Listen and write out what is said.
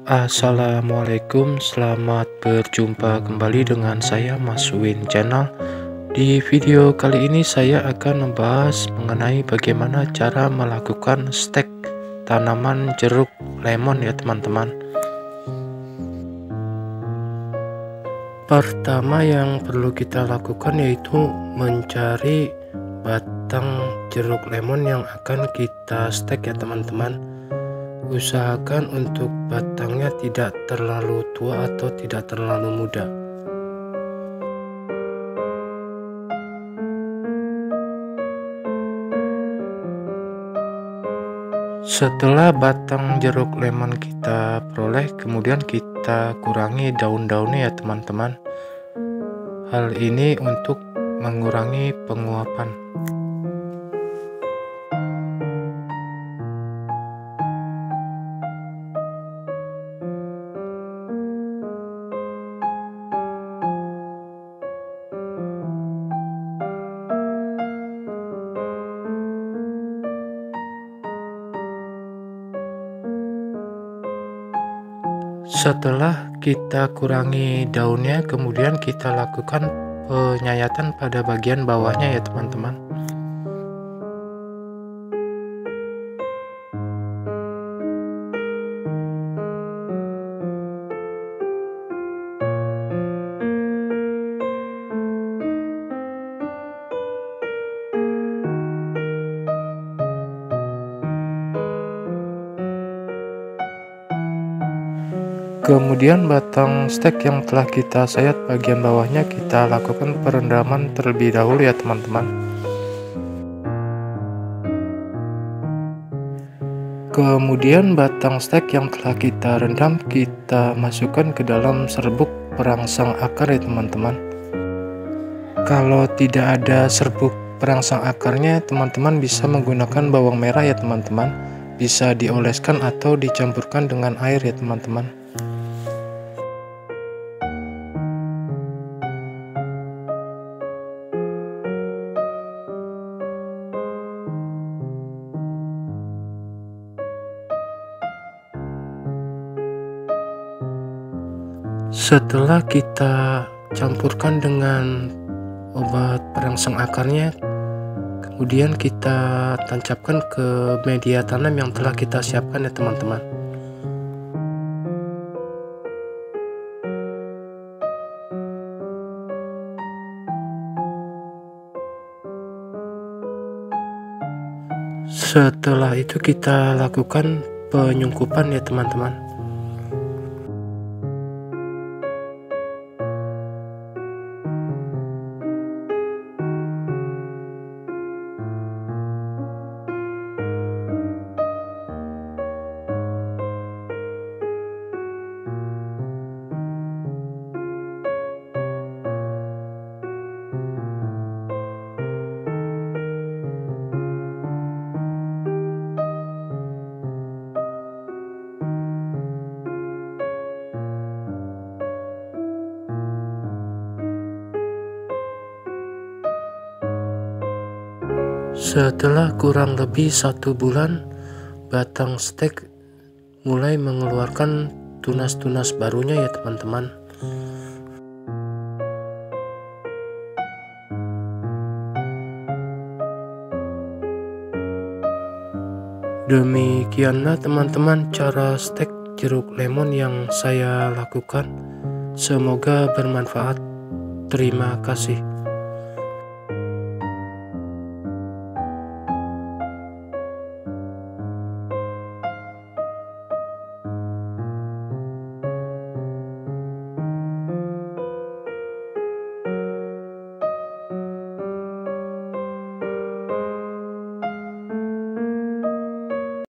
Assalamualaikum, selamat berjumpa kembali dengan saya Mas Win Channel. Di video kali ini saya akan membahas mengenai bagaimana cara melakukan stek tanaman jeruk lemon ya teman-teman. Pertama yang perlu kita lakukan yaitu mencari batang jeruk lemon yang akan kita stek ya teman-teman. Usahakan untuk batangnya tidak terlalu tua atau tidak terlalu muda. Setelah batang jeruk lemon kita peroleh, kemudian kita kurangi daun-daunnya ya teman-teman. Hal ini untuk mengurangi penguapan. Setelah kita kurangi daunnya, kemudian kita lakukan penyayatan pada bagian bawahnya ya teman-teman. Kemudian batang stek yang telah kita sayat bagian bawahnya kita lakukan perendaman terlebih dahulu ya teman-teman. Kemudian batang stek yang telah kita rendam kita masukkan ke dalam serbuk perangsang akar ya teman-teman. Kalau tidak ada serbuk perangsang akarnya, teman-teman bisa menggunakan bawang merah ya teman-teman. Bisa dioleskan atau dicampurkan dengan air ya teman-teman. Setelah kita campurkan dengan obat perangsang akarnya, kemudian kita tancapkan ke media tanam yang telah kita siapkan ya teman-teman. Setelah itu kita lakukan penyungkupan ya teman-teman. Setelah kurang lebih 1 bulan, batang stek mulai mengeluarkan tunas-tunas barunya ya teman-teman. Demikianlah teman-teman cara stek jeruk lemon yang saya lakukan. Semoga bermanfaat. Terima kasih.